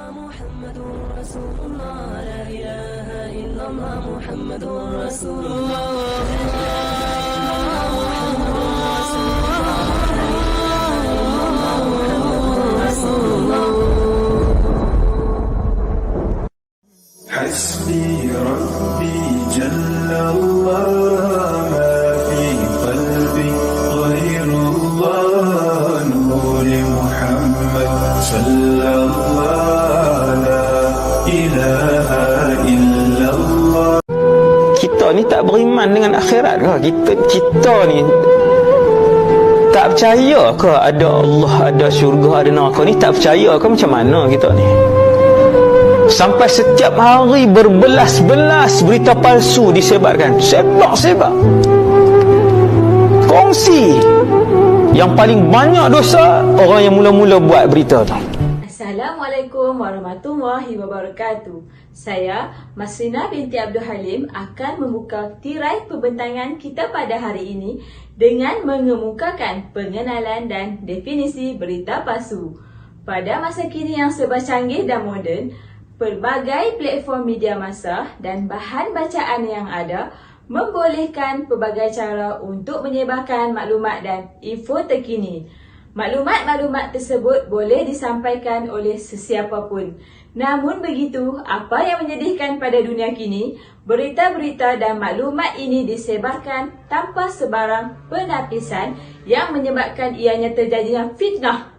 محمد رسول الله لا إله إلا الله محمد رسول الله حسبي ربي جل الله ما في قلبي غير الله نور محمد صلى الله لا إله إلا الله. Kita ni tak beriman dengan akhirat ke? Kita ni tak percaya ke ada Allah, ada syurga, ada neraka? Ni tak percaya ke macam mana kita ni? Sampai setiap hari berbelas-belas berita palsu disebarkan. Sebab kongsi. Yang paling banyak dosa orang yang mula-mula buat berita tu. Assalamualaikum warahmatullahi wabarakatuh. Saya Masrina binti Abdul Halim akan membuka tirai pembentangan kita pada hari ini dengan mengemukakan pengenalan dan definisi berita palsu. Pada masa kini yang serba canggih dan moden, pelbagai platform media massa dan bahan bacaan yang ada membolehkan pelbagai cara untuk menyebarkan maklumat dan info terkini. Maklumat-maklumat tersebut boleh disampaikan oleh sesiapa pun. Namun begitu, apa yang menyedihkan pada dunia kini, berita-berita dan maklumat ini disebarkan tanpa sebarang penapisan yang menyebabkan ianya terjadinya fitnah.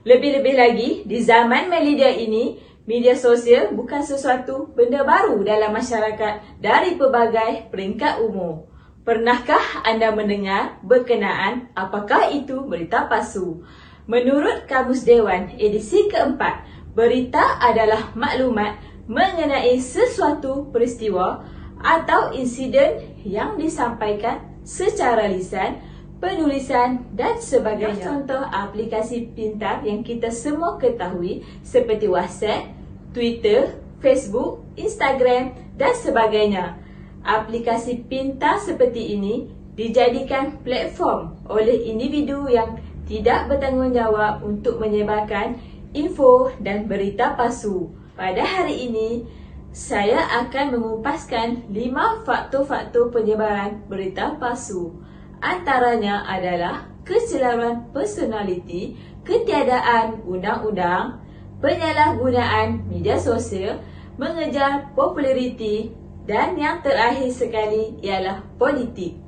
Lebih-lebih lagi, di zaman media ini, media sosial bukan sesuatu benda baru dalam masyarakat dari pelbagai peringkat umur. Pernahkah anda mendengar berkenaan apakah itu berita palsu? Menurut Kamus Dewan edisi keempat, berita adalah maklumat mengenai sesuatu peristiwa atau insiden yang disampaikan secara lisan, penulisan dan sebagainya. Contoh aplikasi pintar yang kita semua ketahui seperti WhatsApp, Twitter, Facebook, Instagram dan sebagainya. Aplikasi pintar seperti ini dijadikan platform oleh individu yang tidak bertanggungjawab untuk menyebarkan info dan berita palsu. Pada hari ini, saya akan mengupaskan 5 faktor-faktor penyebaran berita palsu. Antaranya adalah kecelaruan personaliti, ketiadaan undang-undang, penyalahgunaan media sosial, mengejar populariti dan yang terakhir sekali ialah politik.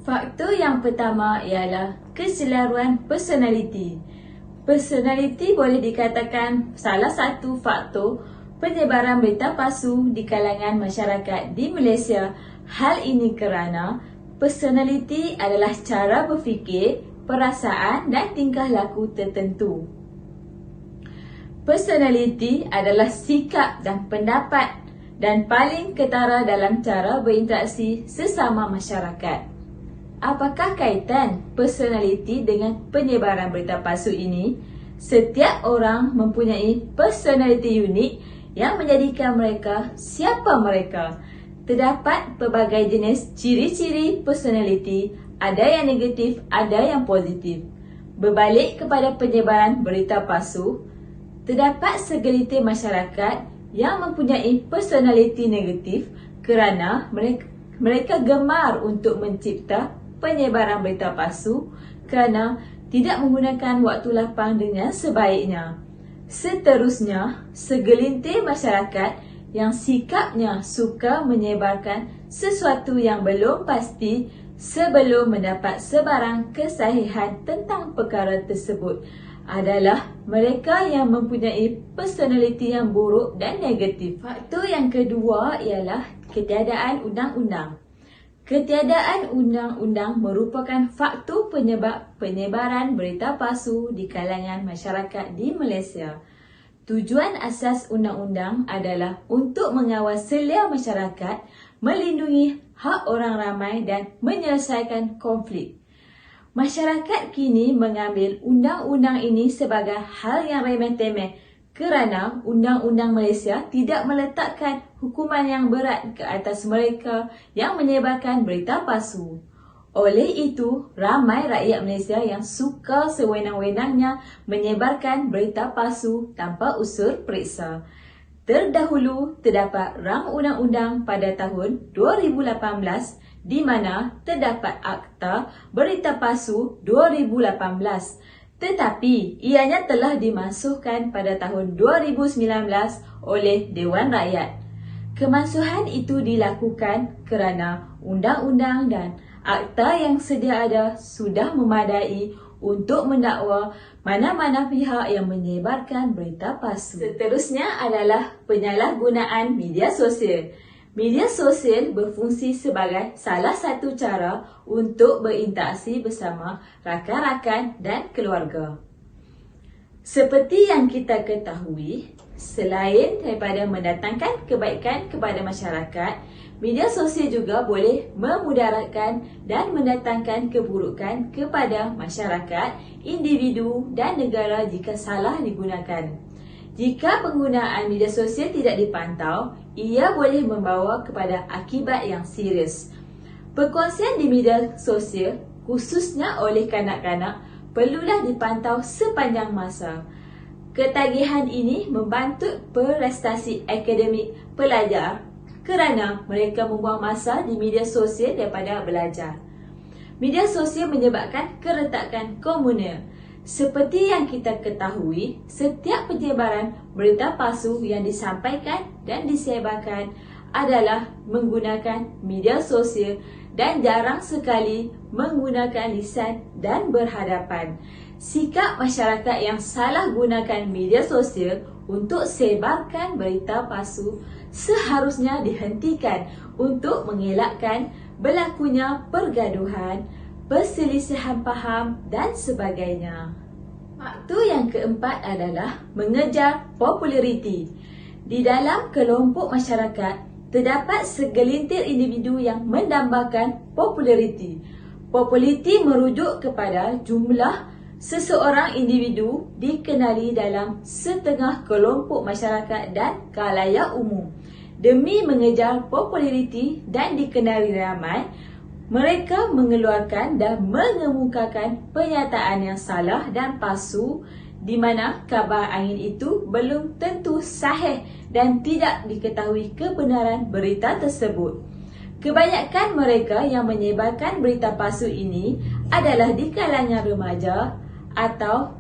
Faktor yang pertama ialah kecelaruan personaliti. Personaliti boleh dikatakan salah satu faktor penyebaran berita palsu di kalangan masyarakat di Malaysia. Hal ini kerana personaliti adalah cara berfikir, perasaan dan tingkah laku tertentu. Personaliti adalah sikap dan pendapat dan paling ketara dalam cara berinteraksi sesama masyarakat. Apakah kaitan personaliti dengan penyebaran berita palsu ini? Setiap orang mempunyai personaliti unik yang menjadikan mereka siapa mereka. Terdapat pelbagai jenis ciri-ciri personaliti, ada yang negatif, ada yang positif. Berbalik kepada penyebaran berita palsu, terdapat segelintir masyarakat yang mempunyai personaliti negatif kerana mereka gemar untuk mencipta penyebaran berita palsu kerana tidak menggunakan waktu lapang dengan sebaiknya. Seterusnya, segelintir masyarakat yang sikapnya suka menyebarkan sesuatu yang belum pasti sebelum mendapat sebarang kesahihan tentang perkara tersebut adalah mereka yang mempunyai personaliti yang buruk dan negatif. Faktor yang kedua ialah ketiadaan undang-undang. Ketiadaan undang-undang merupakan faktor penyebab penyebaran berita palsu di kalangan masyarakat di Malaysia. Tujuan asas undang-undang adalah untuk mengawal selia masyarakat, melindungi hak orang ramai dan menyelesaikan konflik. Masyarakat kini mengambil undang-undang ini sebagai hal yang remeh-temeh kerana undang-undang Malaysia tidak meletakkan hukuman yang berat ke atas mereka yang menyebarkan berita palsu. Oleh itu, ramai rakyat Malaysia yang suka sewenang-wenangnya menyebarkan berita palsu tanpa usul periksa. Terdahulu, terdapat rang undang-undang pada tahun 2018 di mana terdapat Akta Berita Palsu 2018. Tetapi, ianya telah dimansuhkan pada tahun 2019 oleh Dewan Rakyat. Kemansuhan itu dilakukan kerana undang-undang dan akta yang sedia ada sudah memadai untuk mendakwa mana-mana pihak yang menyebarkan berita palsu. Seterusnya adalah penyalahgunaan media sosial. Media sosial berfungsi sebagai salah satu cara untuk berinteraksi bersama rakan-rakan dan keluarga. Seperti yang kita ketahui, selain daripada mendatangkan kebaikan kepada masyarakat, media sosial juga boleh memudaratkan dan mendatangkan keburukan kepada masyarakat, individu dan negara jika salah digunakan. Jika penggunaan media sosial tidak dipantau, ia boleh membawa kepada akibat yang serius. Perkongsian di media sosial, khususnya oleh kanak-kanak, perlulah dipantau sepanjang masa. Ketagihan ini membantu prestasi akademik pelajar kerana mereka membuang masa di media sosial daripada belajar. Media sosial menyebabkan keretakan komunal. Seperti yang kita ketahui, setiap penyebaran berita palsu yang disampaikan dan disebarkan adalah menggunakan media sosial dan jarang sekali menggunakan lisan dan berhadapan. Sikap masyarakat yang salah gunakan media sosial untuk sebarkan berita palsu seharusnya dihentikan untuk mengelakkan berlakunya pergaduhan, perselisihan faham dan sebagainya. Faktor yang keempat adalah mengejar populariti. Di dalam kelompok masyarakat, terdapat segelintir individu yang mendambakan populariti. Populariti merujuk kepada jumlah seseorang individu dikenali dalam setengah kelompok masyarakat dan khalayak umum. Demi mengejar populariti dan dikenali ramai, mereka mengeluarkan dan mengemukakan pernyataan yang salah dan palsu di mana kabar angin itu belum tentu sahih dan tidak diketahui kebenaran berita tersebut. Kebanyakan mereka yang menyebarkan berita palsu ini adalah di kalangan remaja atau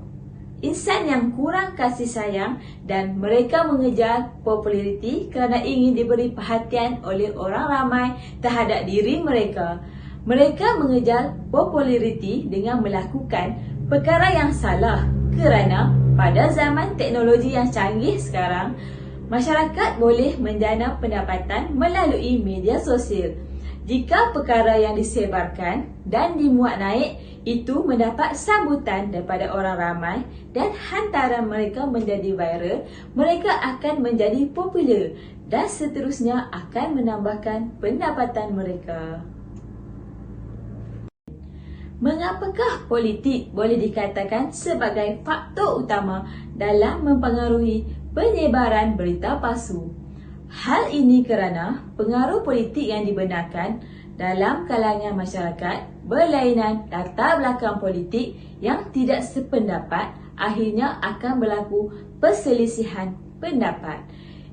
insan yang kurang kasih sayang dan mereka mengejar populariti kerana ingin diberi perhatian oleh orang ramai terhadap diri mereka. Mereka mengejar populariti dengan melakukan perkara yang salah kerana pada zaman teknologi yang canggih sekarang, masyarakat boleh menjana pendapatan melalui media sosial. Jika perkara yang disebarkan dan dimuat naik itu mendapat sambutan daripada orang ramai dan hantaran mereka menjadi viral, mereka akan menjadi popular dan seterusnya akan menambahkan pendapatan mereka. Mengapakah politik boleh dikatakan sebagai faktor utama dalam mempengaruhi penyebaran berita palsu? Hal ini kerana pengaruh politik yang dibenarkan dalam kalangan masyarakat berlainan latar belakang politik yang tidak sependapat, akhirnya akan berlaku perselisihan pendapat.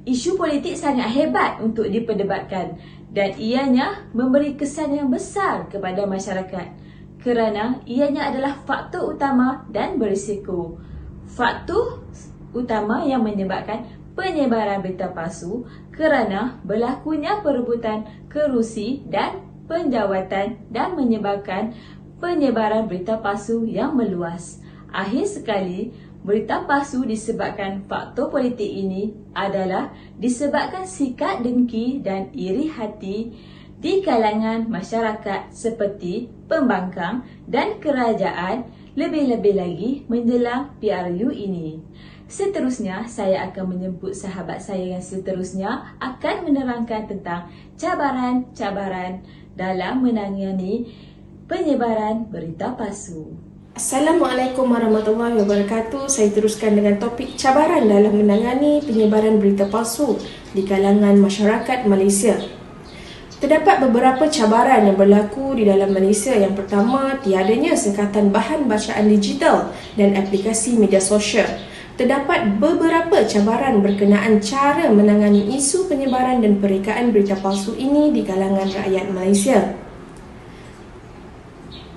Isu politik sangat hebat untuk diperdebatkan dan ianya memberi kesan yang besar kepada masyarakat kerana ianya adalah faktor utama dan berisiko. Faktor utama yang menyebabkan penyebaran berita palsu kerana berlakunya perebutan kerusi dan penjawatan dan menyebabkan penyebaran berita palsu yang meluas. Akhir sekali, berita palsu disebabkan faktor politik ini adalah disebabkan sikap dengki dan iri hati di kalangan masyarakat seperti pembangkang dan kerajaan, lebih-lebih lagi menjelang PRU ini. Seterusnya, saya akan menjemput sahabat saya yang seterusnya akan menerangkan tentang cabaran-cabaran dalam menangani penyebaran berita palsu. Assalamualaikum warahmatullahi wabarakatuh. Saya teruskan dengan topik cabaran dalam menangani penyebaran berita palsu di kalangan masyarakat Malaysia. Terdapat beberapa cabaran yang berlaku di dalam Malaysia. Yang pertama, tiadanya sekatan bahan bacaan digital dan aplikasi media sosial. Terdapat beberapa cabaran berkenaan cara menangani isu penyebaran dan perekaan berita palsu ini di kalangan rakyat Malaysia.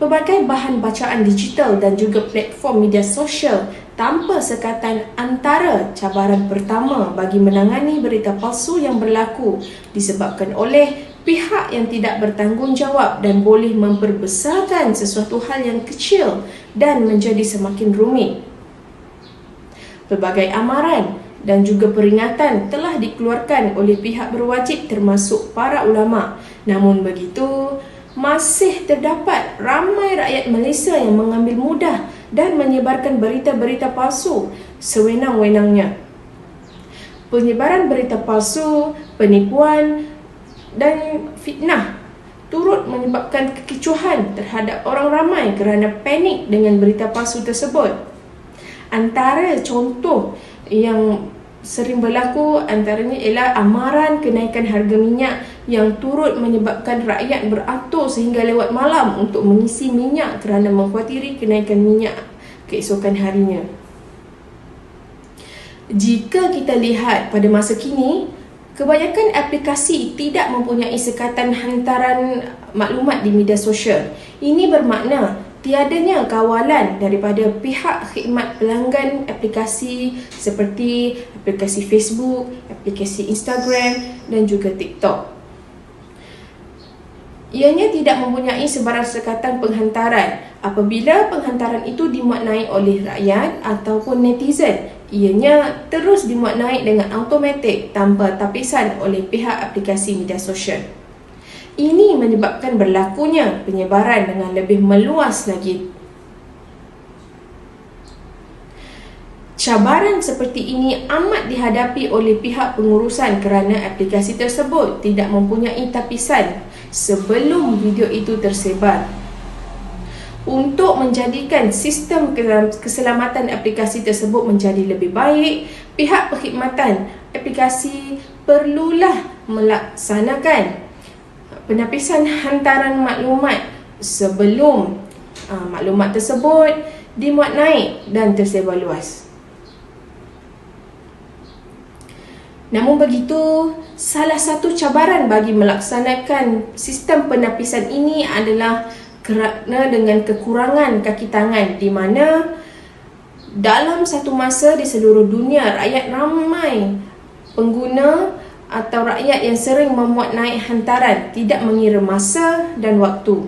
Pelbagai bahan bacaan digital dan juga platform media sosial tanpa sekatan antara cabaran pertama bagi menangani berita palsu yang berlaku disebabkan oleh pihak yang tidak bertanggungjawab dan boleh memperbesarkan sesuatu hal yang kecil dan menjadi semakin rumit. Pelbagai amaran dan juga peringatan telah dikeluarkan oleh pihak berwajib termasuk para ulama. Namun begitu, masih terdapat ramai rakyat Malaysia yang mengambil mudah dan menyebarkan berita-berita palsu sewenang-wenangnya. Penyebaran berita palsu, penipuan dan fitnah turut menyebabkan kekecohan terhadap orang ramai kerana panik dengan berita palsu tersebut. Antara contoh yang sering berlaku antaranya ialah amaran kenaikan harga minyak yang turut menyebabkan rakyat beratur sehingga lewat malam untuk mengisi minyak kerana mengkhawatiri kenaikan minyak keesokan harinya. Jika kita lihat pada masa kini, kebanyakan aplikasi tidak mempunyai sekatan hantaran maklumat di media sosial. Ini bermakna tiadanya kawalan daripada pihak khidmat pelanggan aplikasi seperti aplikasi Facebook, aplikasi Instagram dan juga TikTok. Ianya tidak mempunyai sebarang sekatan penghantaran. Apabila penghantaran itu dimaknai oleh rakyat ataupun netizen, ianya terus dimaknai dengan automatik tanpa tapisan oleh pihak aplikasi media sosial. Ini menyebabkan berlakunya penyebaran dengan lebih meluas lagi. Cabaran seperti ini amat dihadapi oleh pihak pengurusan kerana aplikasi tersebut tidak mempunyai tapisan sebelum video itu tersebar. Untuk menjadikan sistem keselamatan aplikasi tersebut menjadi lebih baik, pihak perkhidmatan aplikasi perlulah melaksanakan penapisan hantaran maklumat sebelum maklumat tersebut dimuat naik dan tersebar luas. Namun begitu, salah satu cabaran bagi melaksanakan sistem penapisan ini adalah kerana dengan kekurangan kaki tangan, di mana dalam satu masa di seluruh dunia rakyat ramai pengguna atau rakyat yang sering memuat naik hantaran tidak mengira masa dan waktu.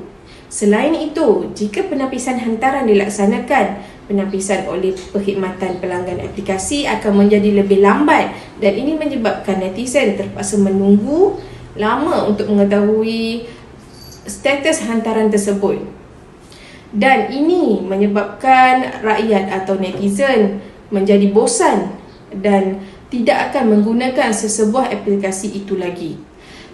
Selain itu, jika penapisan hantaran dilaksanakan, penapisan oleh perkhidmatan pelanggan aplikasi akan menjadi lebih lambat dan ini menyebabkan netizen terpaksa menunggu lama untuk mengetahui status hantaran tersebut. Dan ini menyebabkan rakyat atau netizen menjadi bosan dan tidak akan menggunakan sesebuah aplikasi itu lagi.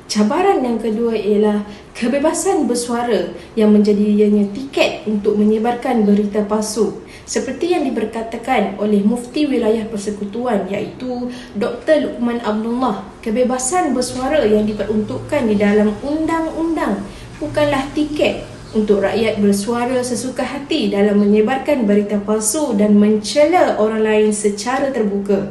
Cabaran yang kedua ialah kebebasan bersuara yang menjadinya tiket untuk menyebarkan berita palsu. Seperti yang diberkatakan oleh Mufti Wilayah Persekutuan iaitu Dr. Luqman Abdullah, kebebasan bersuara yang diperuntukkan di dalam undang-undang bukanlah tiket untuk rakyat bersuara sesuka hati dalam menyebarkan berita palsu dan mencela orang lain secara terbuka.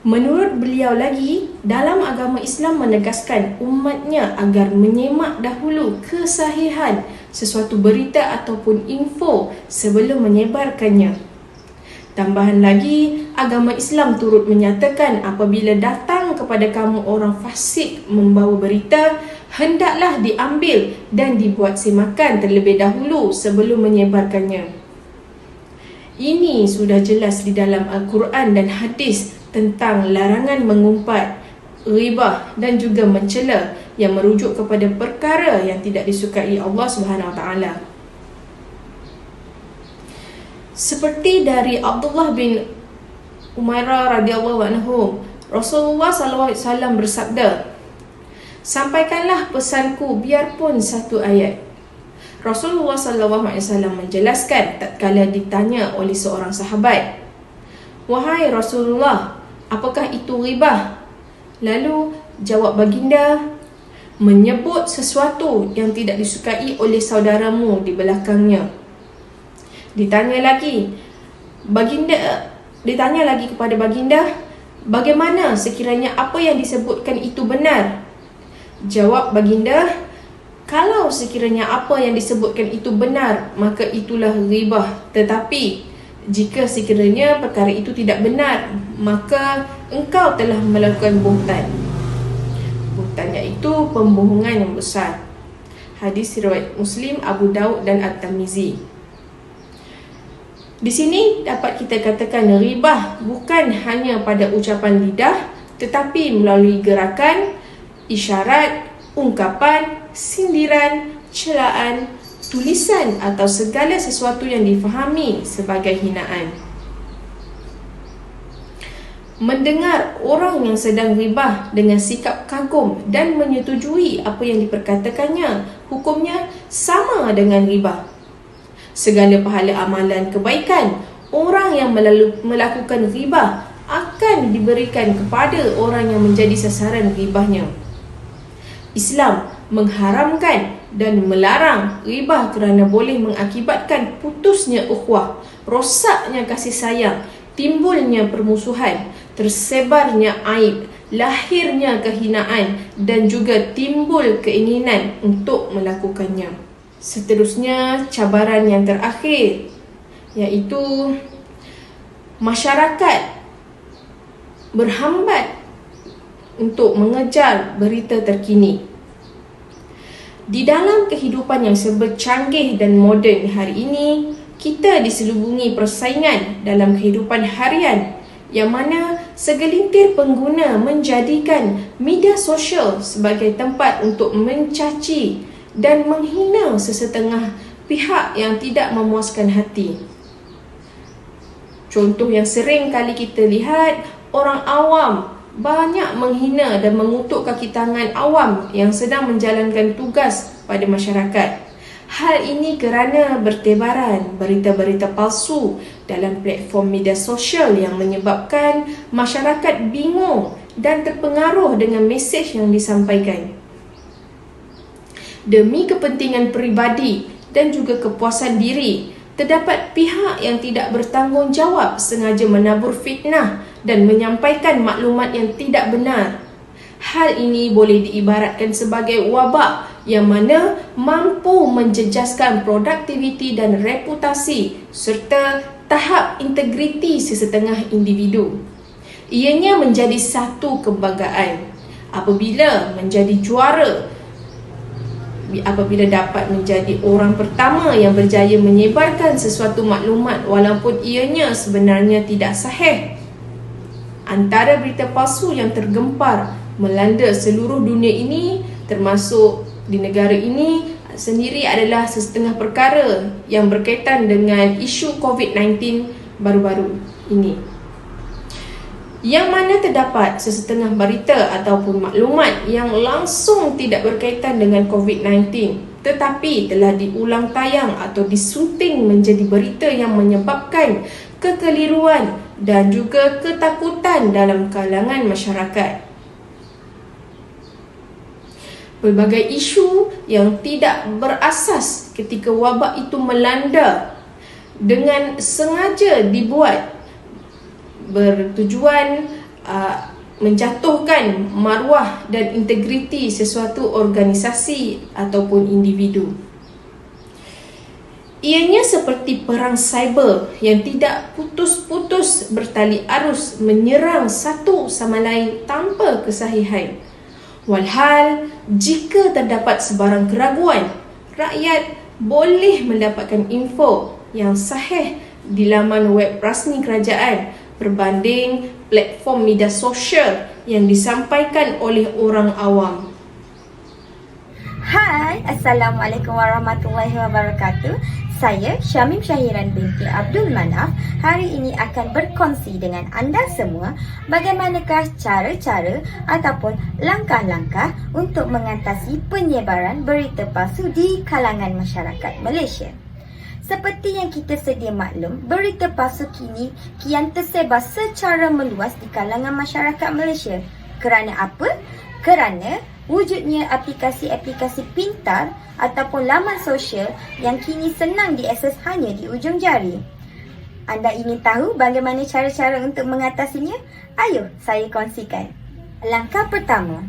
Menurut beliau lagi, dalam agama Islam menegaskan umatnya agar menyemak dahulu kesahihan sesuatu berita ataupun info sebelum menyebarkannya. Tambahan lagi, agama Islam turut menyatakan apabila datang kepada kamu orang fasik membawa berita, hendaklah diambil dan dibuat semakan terlebih dahulu sebelum menyebarkannya. Ini sudah jelas di dalam Al-Quran dan hadis tentang larangan mengumpat, ghibah dan juga mencela yang merujuk kepada perkara yang tidak disukai Allah Subhanahu Wa Taala. Seperti dari Abdullah bin Umairah radhiyallahu anhu, Rasulullah sallallahu alaihi wasallam bersabda, "Sampaikanlah pesanku biarpun satu ayat." Rasulullah sallallahu alaihi wasallam menjelaskan tatkala ditanya oleh seorang sahabat, "Wahai Rasulullah, apakah itu ghibah?" Lalu jawab baginda, menyebut sesuatu yang tidak disukai oleh saudaramu di belakangnya. Ditanya lagi kepada baginda, bagaimana sekiranya apa yang disebutkan itu benar? Jawab baginda, kalau sekiranya apa yang disebutkan itu benar, maka itulah ghibah. Tetapi jika sekiranya perkara itu tidak benar, maka engkau telah melakukan buhtan. Buhtan iaitu pembohongan yang besar. Hadis riwayat Muslim, Abu Daud dan At-Tirmizi. Di sini dapat kita katakan ghibah bukan hanya pada ucapan lidah, tetapi melalui gerakan, isyarat, ungkapan, sindiran, celaan, tulisan atau segala sesuatu yang difahami sebagai hinaan. Mendengar orang yang sedang ghibah dengan sikap kagum dan menyetujui apa yang diperkatakannya, hukumnya sama dengan ghibah. Segala pahala amalan kebaikan orang yang melakukan ghibah akan diberikan kepada orang yang menjadi sasaran ghibahnya. Islam mengharamkan dan melarang ghibah kerana boleh mengakibatkan putusnya ukhuwah, rosaknya kasih sayang, timbulnya permusuhan, tersebarnya aib, lahirnya kehinaan dan juga timbul keinginan untuk melakukannya. Seterusnya, cabaran yang terakhir iaitu masyarakat berhambat untuk mengejar berita terkini. Di dalam kehidupan yang serba canggih dan moden hari ini, kita diselubungi persaingan dalam kehidupan harian yang mana segelintir pengguna menjadikan media sosial sebagai tempat untuk mencaci dan menghina sesetengah pihak yang tidak memuaskan hati. Contoh yang sering kali kita lihat, orang awam banyak menghina dan mengutuk kaki tangan awam yang sedang menjalankan tugas pada masyarakat. Hal ini kerana bertebaran berita-berita palsu dalam platform media sosial yang menyebabkan masyarakat bingung dan terpengaruh dengan mesej yang disampaikan. Demi kepentingan peribadi dan juga kepuasan diri, terdapat pihak yang tidak bertanggungjawab sengaja menabur fitnah dan menyampaikan maklumat yang tidak benar. Hal ini boleh diibaratkan sebagai wabak yang mana mampu menjejaskan produktiviti dan reputasi serta tahap integriti sesetengah individu. Ianya menjadi satu kebanggaan apabila menjadi juara, apabila dapat menjadi orang pertama yang berjaya menyebarkan sesuatu maklumat walaupun ianya sebenarnya tidak sahih. Antara berita palsu yang tergempar melanda seluruh dunia ini, termasuk di negara ini sendiri, adalah sesetengah perkara yang berkaitan dengan isu COVID-19 baru-baru ini, yang mana terdapat sesetengah berita ataupun maklumat yang langsung tidak berkaitan dengan COVID-19 tetapi telah diulang tayang atau disunting menjadi berita yang menyebabkan kekeliruan dan juga ketakutan dalam kalangan masyarakat. Pelbagai isu yang tidak berasas ketika wabak itu melanda dengan sengaja dibuat bertujuan menjatuhkan maruah dan integriti sesuatu organisasi ataupun individu. Ianya seperti perang cyber yang tidak putus-putus bertali arus menyerang satu sama lain tanpa kesahihan. Walhal, jika terdapat sebarang keraguan, rakyat boleh mendapatkan info yang sahih di laman web rasmi kerajaan berbanding platform media sosial yang disampaikan oleh orang awam. Hai, Assalamualaikum warahmatullahi wabarakatuh. Saya Syamim Syahiran binti Abdul Manaf hari ini akan berkongsi dengan anda semua bagaimanakah cara-cara ataupun langkah-langkah untuk mengatasi penyebaran berita palsu di kalangan masyarakat Malaysia. Seperti yang kita sedia maklum, berita palsu kini kian tersebar secara meluas di kalangan masyarakat Malaysia. Kerana apa? Kerana wujudnya aplikasi-aplikasi pintar ataupun laman sosial yang kini senang diakses hanya di ujung jari. Anda ingin tahu bagaimana cara-cara untuk mengatasinya? Ayo saya kongsikan. Langkah pertama,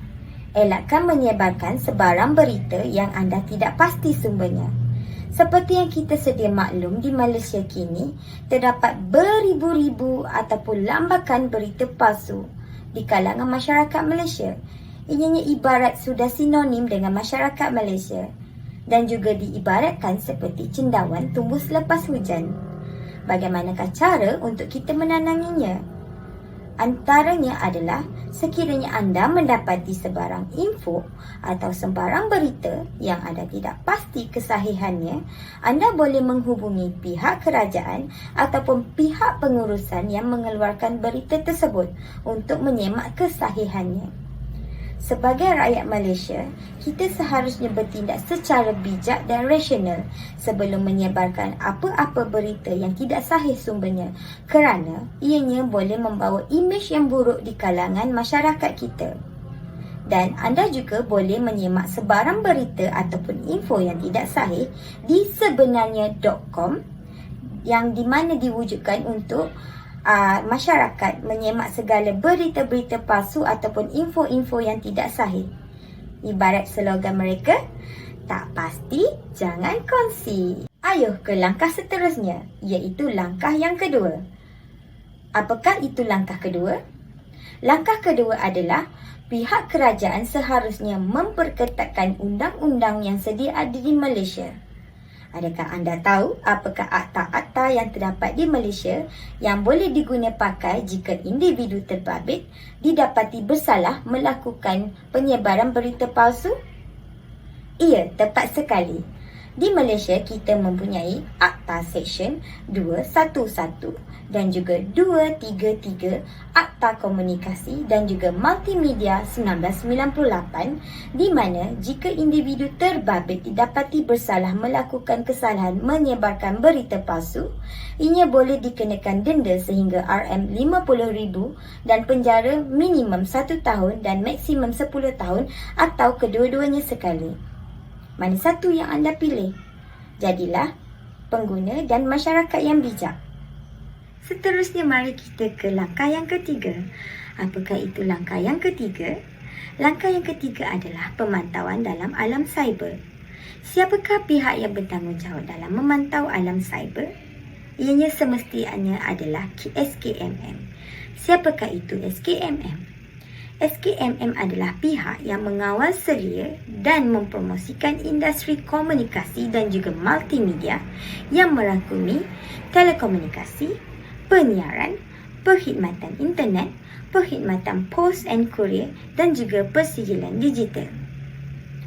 elakkan menyebarkan sebarang berita yang anda tidak pasti sumbernya. Seperti yang kita sedia maklum, di Malaysia kini terdapat beribu-ribu ataupun lambakan berita palsu di kalangan masyarakat Malaysia. Ianya ibarat sudah sinonim dengan masyarakat Malaysia dan juga diibaratkan seperti cendawan tumbuh selepas hujan. Bagaimanakah cara untuk kita menananginya? Antaranya adalah sekiranya anda mendapati sebarang info atau sebarang berita yang anda tidak pasti kesahihannya, anda boleh menghubungi pihak kerajaan ataupun pihak pengurusan yang mengeluarkan berita tersebut untuk menyemak kesahihannya. Sebagai rakyat Malaysia, kita seharusnya bertindak secara bijak dan rasional sebelum menyebarkan apa-apa berita yang tidak sahih sumbernya, kerana ianya boleh membawa imej yang buruk di kalangan masyarakat kita. Dan anda juga boleh menyemak sebarang berita ataupun info yang tidak sahih di sebenarnya.com yang di mana diwujudkan untuk masyarakat menyemak segala berita-berita palsu ataupun info-info yang tidak sahih. Ibarat slogan mereka, tak pasti, jangan kongsi. Ayo ke langkah seterusnya, iaitu langkah yang kedua. Apakah itu langkah kedua? Langkah kedua adalah pihak kerajaan seharusnya memperketatkan undang-undang yang sedia ada di Malaysia. Adakah anda tahu apakah akta-akta yang terdapat di Malaysia yang boleh diguna pakai jika individu terbabit didapati bersalah melakukan penyebaran berita palsu? Iya, tepat sekali. Di Malaysia kita mempunyai Akta Seksyen 211 dan juga 233 Akta Komunikasi dan juga Multimedia 1998 di mana jika individu terbabit didapati bersalah melakukan kesalahan menyebarkan berita palsu, ianya boleh dikenakan denda sehingga RM50,000 dan penjara minimum 1 tahun dan maksimum 10 tahun atau kedua-duanya sekali. Mana satu yang anda pilih? Jadilah pengguna dan masyarakat yang bijak. Seterusnya mari kita ke langkah yang ketiga. Apakah itu langkah yang ketiga? Langkah yang ketiga adalah pemantauan dalam alam cyber. Siapakah pihak yang bertanggungjawab dalam memantau alam cyber? Ianya semestinya adalah SKMM. Siapakah itu SKMM? SKMM adalah pihak yang mengawal seria dan mempromosikan industri komunikasi dan juga multimedia yang merangkumi telekomunikasi, penyiaran, perkhidmatan internet, perkhidmatan post and courier dan juga persijilan digital.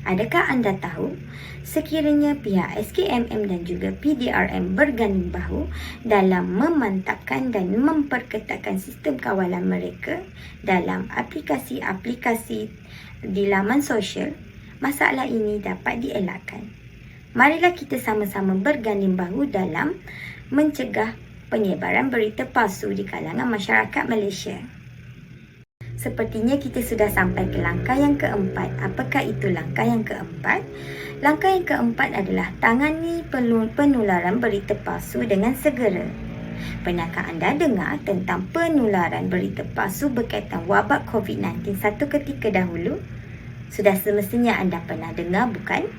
Adakah anda tahu sekiranya pihak SKMM dan juga PDRM berganding bahu dalam memantapkan dan memperketatkan sistem kawalan mereka dalam aplikasi-aplikasi di laman sosial, masalah ini dapat dielakkan. Marilah kita sama-sama berganding bahu dalam mencegah penyebaran berita palsu di kalangan masyarakat Malaysia. Sepertinya kita sudah sampai ke langkah yang keempat. Apakah itu langkah yang keempat? Langkah yang keempat adalah tangani penularan berita palsu dengan segera. Pernahkah anda dengar tentang penularan berita palsu berkaitan wabak COVID-19 satu ketika dahulu? Sudah semestinya anda pernah dengar, bukan?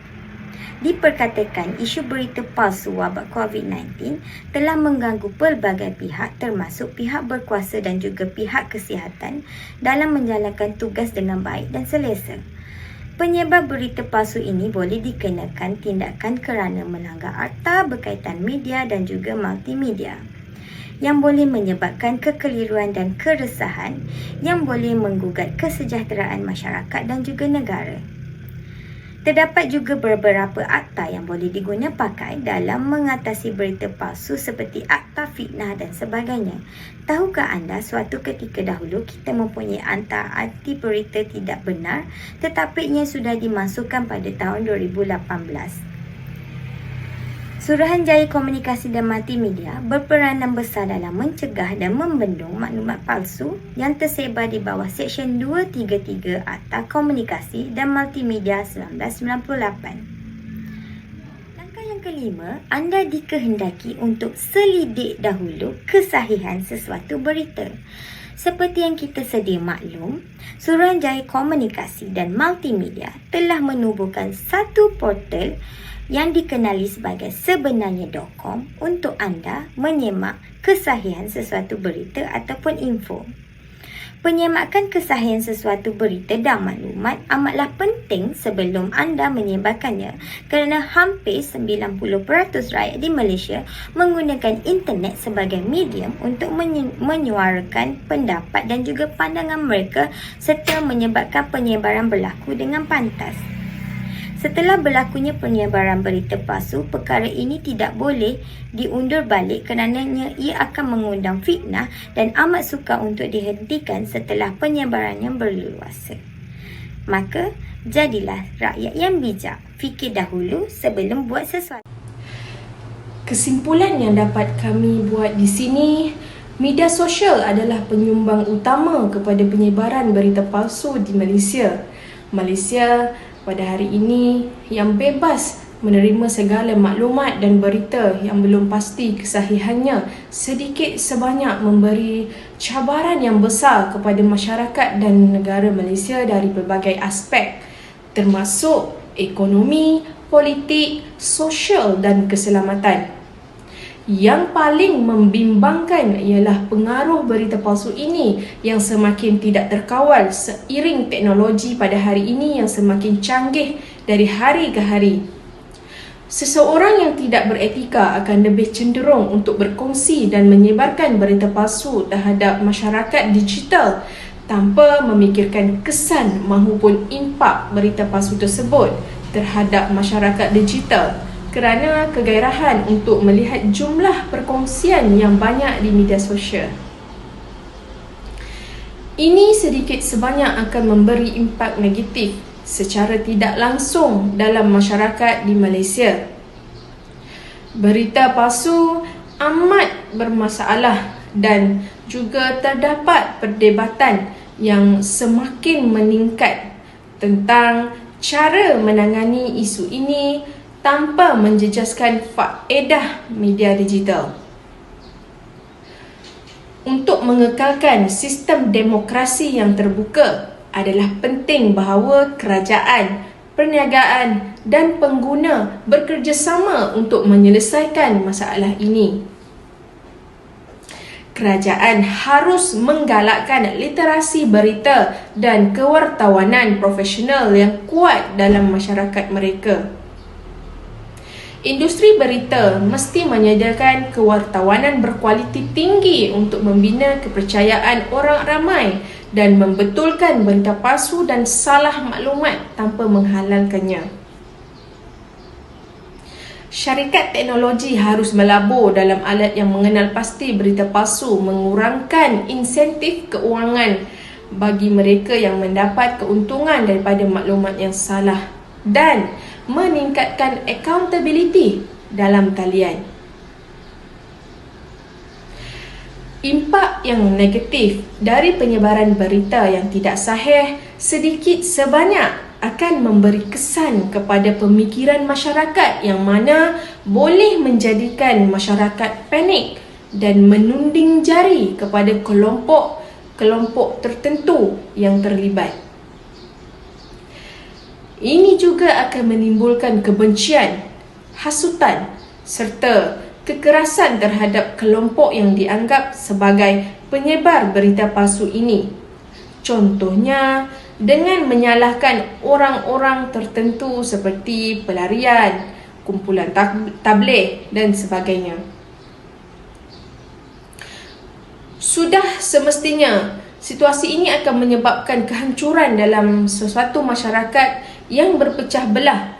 Diperkatakan isu berita palsu wabak COVID-19 telah mengganggu pelbagai pihak termasuk pihak berkuasa dan juga pihak kesihatan dalam menjalankan tugas dengan baik dan selesa. Penyebar berita palsu ini boleh dikenakan tindakan kerana melanggar akta berkaitan media dan juga multimedia yang boleh menyebabkan kekeliruan dan keresahan yang boleh menggugat kesejahteraan masyarakat dan juga negara. Terdapat juga beberapa akta yang boleh diguna pakai dalam mengatasi berita palsu seperti akta fitnah dan sebagainya. Tahukah anda suatu ketika dahulu kita mempunyai akta anti berita tidak benar tetapi ia sudah dimasukkan pada tahun 2018. Suruhanjaya Komunikasi dan Multimedia berperanan besar dalam mencegah dan membendung maklumat palsu yang tersebar di bawah Seksyen 233 Akta Komunikasi dan Multimedia 1998. Langkah yang kelima, anda dikehendaki untuk selidik dahulu kesahihan sesuatu berita. Seperti yang kita sedia maklum, Suruhanjaya Komunikasi dan Multimedia telah menubuhkan satu portal yang dikenali sebagai sebenarnya.com untuk anda menyemak kesahihan sesuatu berita ataupun info. Penyemakan kesahihan sesuatu berita dan maklumat amatlah penting sebelum anda menyebarkannya kerana hampir 90% rakyat di Malaysia menggunakan internet sebagai medium untuk menyuarakan pendapat dan juga pandangan mereka serta menyebabkan penyebaran berlaku dengan pantas. Setelah berlakunya penyebaran berita palsu, perkara ini tidak boleh diundur balik kerananya ia akan mengundang fitnah dan amat sukar untuk dihentikan setelah penyebarannya berleluasa. Maka, jadilah rakyat yang bijak. Fikir dahulu sebelum buat sesuatu. Kesimpulan yang dapat kami buat di sini, media sosial adalah penyumbang utama kepada penyebaran berita palsu di Malaysia. Malaysia pada hari ini yang bebas menerima segala maklumat dan berita yang belum pasti kesahihannya sedikit sebanyak memberi cabaran yang besar kepada masyarakat dan negara Malaysia dari pelbagai aspek termasuk ekonomi, politik, sosial dan keselamatan. Yang paling membimbangkan ialah pengaruh berita palsu ini yang semakin tidak terkawal seiring teknologi pada hari ini yang semakin canggih dari hari ke hari. Seseorang yang tidak beretika akan lebih cenderung untuk berkongsi dan menyebarkan berita palsu terhadap masyarakat digital tanpa memikirkan kesan mahupun impak berita palsu tersebut terhadap masyarakat digital, kerana kegairahan untuk melihat jumlah perkongsian yang banyak di media sosial. Ini sedikit sebanyak akan memberi impak negatif secara tidak langsung dalam masyarakat di Malaysia. Berita palsu amat bermasalah dan juga terdapat perdebatan yang semakin meningkat tentang cara menangani isu ini tanpa menjejaskan faedah media digital. Untuk mengekalkan sistem demokrasi yang terbuka adalah penting bahawa kerajaan, perniagaan dan pengguna bekerjasama untuk menyelesaikan masalah ini. Kerajaan harus menggalakkan literasi berita dan kewartawanan profesional yang kuat dalam masyarakat mereka. Industri berita mesti menyediakan kewartawanan berkualiti tinggi untuk membina kepercayaan orang ramai dan membetulkan berita palsu dan salah maklumat tanpa menghalalkannya. Syarikat teknologi harus melabur dalam alat yang mengenal pasti berita palsu, mengurangkan insentif keuangan bagi mereka yang mendapat keuntungan daripada maklumat yang salah dan meningkatkan accountability dalam talian. Impak yang negatif dari penyebaran berita yang tidak sahih sedikit sebanyak akan memberi kesan kepada pemikiran masyarakat yang mana boleh menjadikan masyarakat panik dan menunding jari kepada kelompok tertentu yang terlibat. Ini juga akan menimbulkan kebencian, hasutan serta kekerasan terhadap kelompok yang dianggap sebagai penyebar berita palsu ini. Contohnya, dengan menyalahkan orang-orang tertentu seperti pelarian, kumpulan tabligh dan sebagainya. Sudah semestinya situasi ini akan menyebabkan kehancuran dalam sesuatu masyarakat yang berpecah belah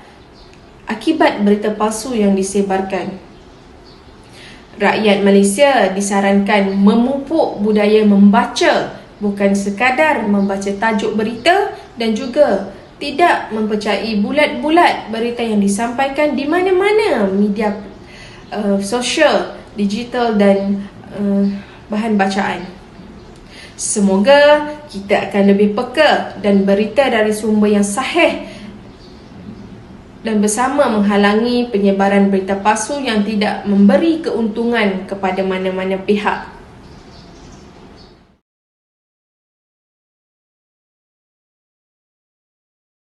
akibat berita palsu yang disebarkan. Rakyat Malaysia disarankan memupuk budaya membaca, bukan sekadar membaca tajuk berita dan juga tidak mempercayai bulat-bulat berita yang disampaikan di mana-mana media sosial, digital dan bahan bacaan. Semoga kita akan lebih peka dan berita dari sumber yang sahih dan bersama menghalangi penyebaran berita palsu yang tidak memberi keuntungan kepada mana-mana pihak.